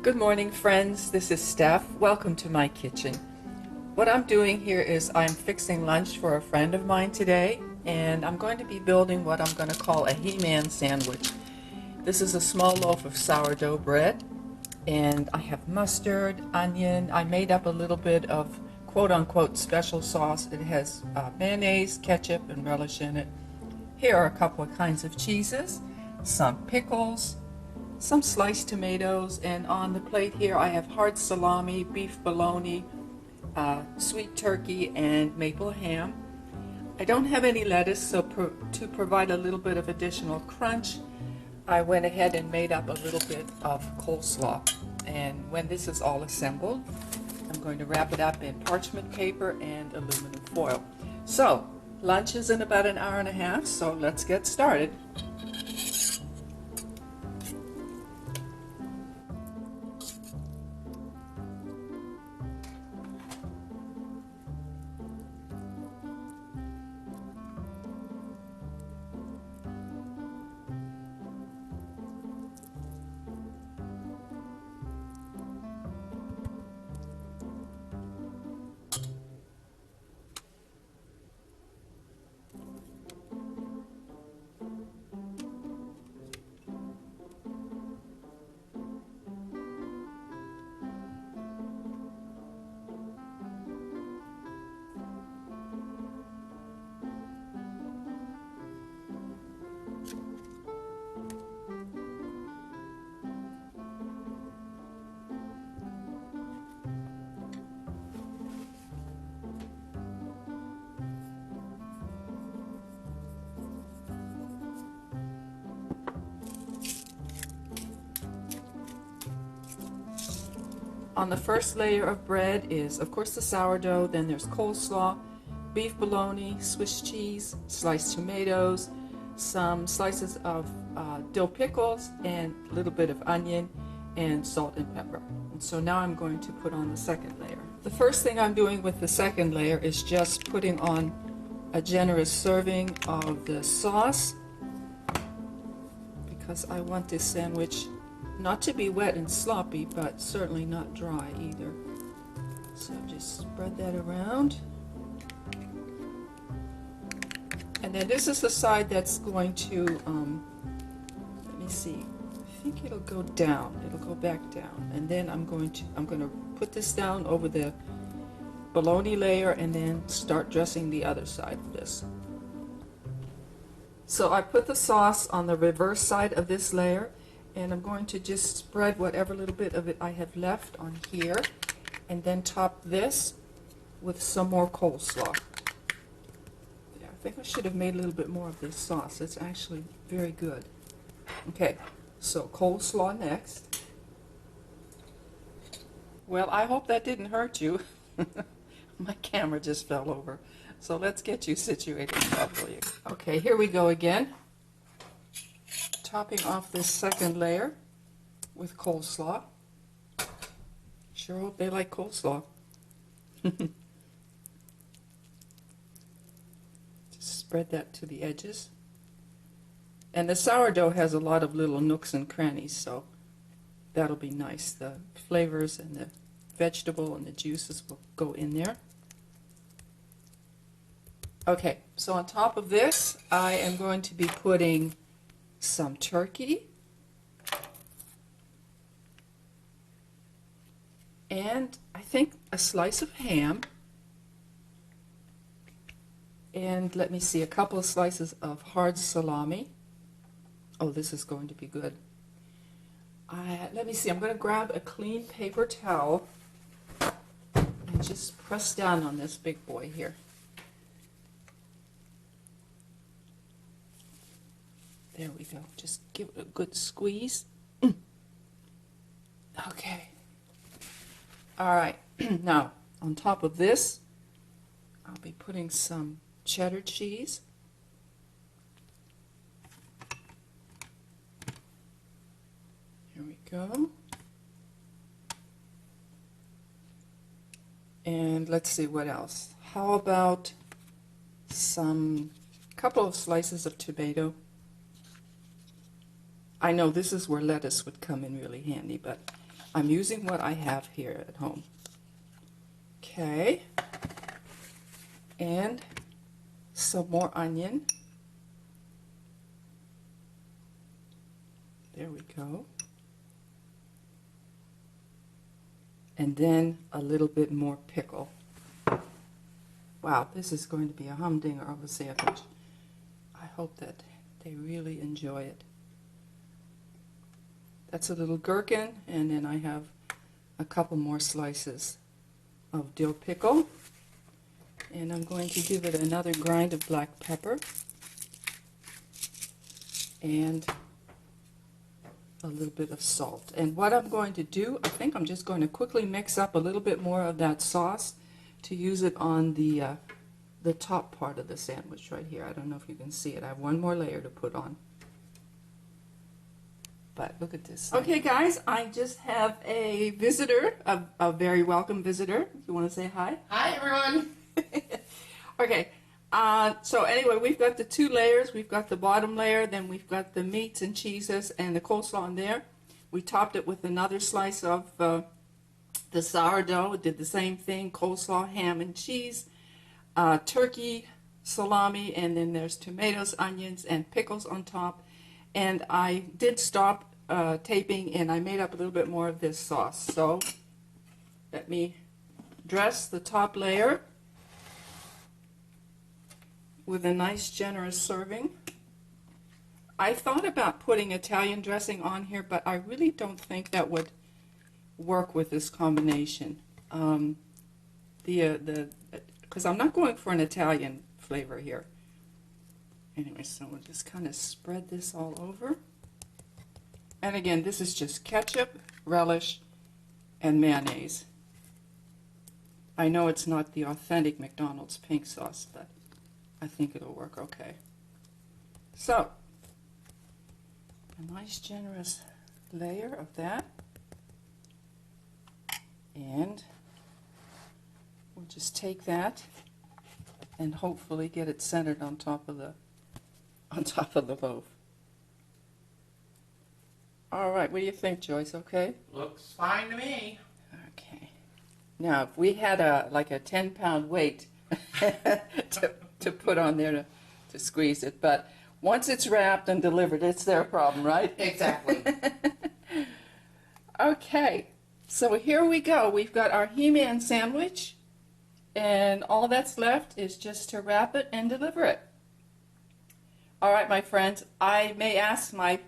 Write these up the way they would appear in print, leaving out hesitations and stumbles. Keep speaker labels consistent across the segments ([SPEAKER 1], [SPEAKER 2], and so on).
[SPEAKER 1] Good morning, friends. This is Steph. Welcome to my kitchen. What I'm doing here is I'm fixing lunch for a friend of mine today, and I'm going to be building what I'm going to call a He-Man sandwich. This is a small loaf of sourdough bread, and I have mustard, onion. I made up a little bit of quote-unquote special sauce. It has mayonnaise, ketchup, and relish in it. Here are a couple of kinds of cheeses, some pickles, some sliced tomatoes, and on the plate here I have hard salami, beef bologna, sweet turkey, and maple ham. I don't have any lettuce, so to provide a little bit of additional crunch, I went ahead and made up a little bit of coleslaw. And when this is all assembled, I'm going to wrap it up in parchment paper and aluminum foil. So, lunch is in about an hour and a half, so let's get started. On the first layer of bread is, of course, the sourdough, then there's coleslaw, beef bologna, Swiss cheese, sliced tomatoes, some slices of dill pickles, and a little bit of onion, and salt and pepper. And so now I'm going to put on the second layer. The first thing I'm doing with the second layer is just putting on a generous serving of the sauce, because I want this sandwich not to be wet and sloppy, but certainly not dry either. So just spread that around. And then this is the side that's going to, let me see, I think it'll go down, it'll go back down. And then I'm going to put this down over the bologna layer and then start dressing the other side of this. So I put the sauce on the reverse side of this layer, and I'm going to just spread whatever little bit of it I have left on here, and then top this with some more coleslaw. Yeah, I think I should have made a little bit more of this sauce. It's actually very good. Okay, so coleslaw next. Well, I hope that didn't hurt you. My camera just fell over. So let's get you situated properly. Okay, here we go again. Topping off this second layer with coleslaw. Sure hope they like coleslaw. Just spread that to the edges. And the sourdough has a lot of little nooks and crannies, so that'll be nice. The flavors and the vegetable and the juices will go in there. Okay, so on top of this, I am going to be putting some turkey and I think a slice of ham, and let me see, a couple of slices of hard salami. Oh, this is going to be good. Let me see, I'm going to grab a clean paper towel and just press down on this big boy here. There we go. Just give it a good squeeze. Okay. All right. Now, on top of this, I'll be putting some cheddar cheese. Here we go. And let's see what else. How about some couple of slices of tomato. I know this is where lettuce would come in really handy, but I'm using what I have here at home. Okay. And some more onion. There we go. And then a little bit more pickle. Wow, this is going to be a humdinger of a sandwich. I hope that they really enjoy it. That's a little gherkin, and then I have a couple more slices of dill pickle. And I'm going to give it another grind of black pepper. And a little bit of salt. And what I'm going to do, I think I'm just going to quickly mix up a little bit more of that sauce to use it on the top part of the sandwich right here. I don't know if you can see it. I have one more layer to put on. But look at this thing. Okay guys, I just have a visitor, a very welcome visitor. You want to say hi?
[SPEAKER 2] Hi everyone.
[SPEAKER 1] Okay. So anyway, we've got the two layers. We've got the bottom layer, then we've got the meats and cheeses and the coleslaw in there. We topped it with another slice of the sourdough. Did the same thing, coleslaw, ham and cheese, turkey, salami, and then there's tomatoes, onions, and pickles on top. And I did stop taping, and I made up a little bit more of this sauce. So let me dress the top layer with a nice generous serving. I thought about putting Italian dressing on here, but I really don't think that would work with this combination. Because I'm not going for an Italian flavor here. Anyway, so we'll just kind of spread this all over. And again, this is just ketchup, relish, and mayonnaise. I know it's not the authentic McDonald's pink sauce, but I think it'll work okay. So, a nice generous layer of that. And we'll just take that and hopefully get it centered on top of the loaf. All right, what do you think, Joyce? Okay?
[SPEAKER 2] Looks fine to me.
[SPEAKER 1] Okay. Now, if we had like a 10-pound weight to put on there to squeeze it, but once it's wrapped and delivered, it's their problem, right?
[SPEAKER 2] Exactly.
[SPEAKER 1] Okay, so here we go. We've got our He-Man sandwich, and all that's left is just to wrap it and deliver it. All right, my friends, I may ask my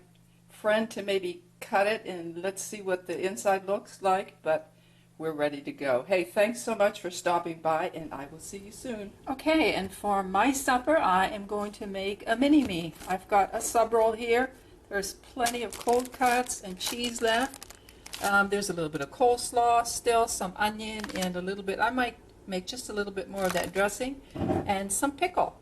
[SPEAKER 1] friend to maybe cut it, and let's see what the inside looks like, but we're ready to go. Hey, thanks so much for stopping by, and I will see you soon. Okay, and for my supper, I am going to make a mini-me. I've got a sub roll here. There's plenty of cold cuts and cheese left. There's a little bit of coleslaw still, some onion, and a little bit, I might make just a little bit more of that dressing, and some pickle.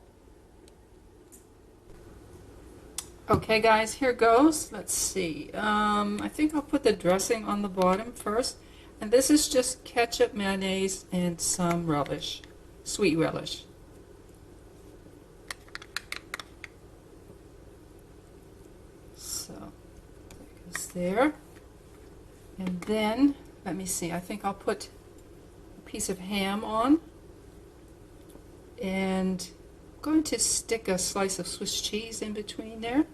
[SPEAKER 1] Okay guys, here goes. Let's see. I think I'll put the dressing on the bottom first. And this is just ketchup, mayonnaise, and some relish, sweet relish. So, that goes there. And then, let me see, I think I'll put a piece of ham on. And I'm going to stick a slice of Swiss cheese in between there.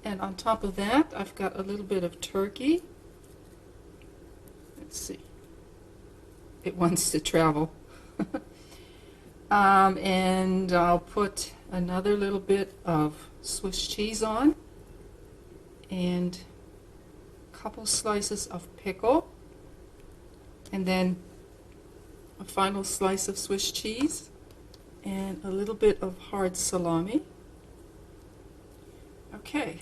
[SPEAKER 1] And on top of that, I've got a little bit of turkey. Let's see. It wants to travel. And I'll put another little bit of Swiss cheese on. And a couple slices of pickle. And then a final slice of Swiss cheese. And a little bit of hard salami. Okay.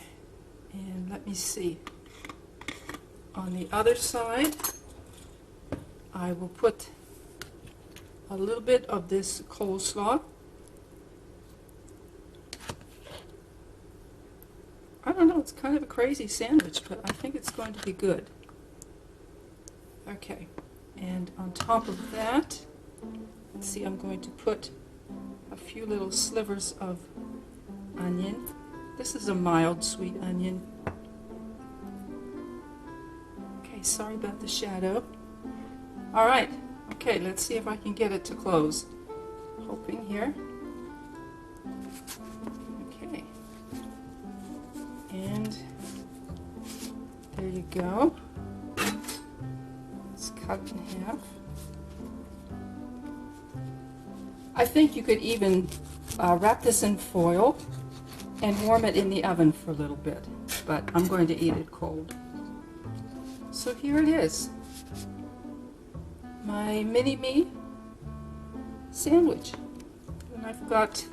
[SPEAKER 1] And let me see. On the other side, I will put a little bit of this coleslaw. I don't know, it's kind of a crazy sandwich, but I think it's going to be good. Okay, and on top of that, let's see, I'm going to put a few little slivers of onion. This is a mild sweet onion. Okay, sorry about the shadow. All right, okay, let's see if I can get it to close. Hoping here. Okay. And there you go. Let's cut it in half. I think you could even wrap this in foil and warm it in the oven for a little bit, but I'm going to eat it cold. So here it is, my mini-me sandwich. And I've got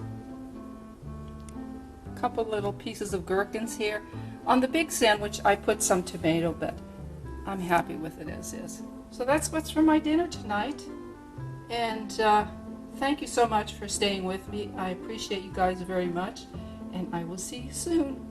[SPEAKER 1] a couple little pieces of gherkins here. On the big sandwich I put some tomato, but I'm happy with it as is. So that's what's for my dinner tonight. And thank you so much for staying with me. I appreciate you guys very much, and I will see you soon.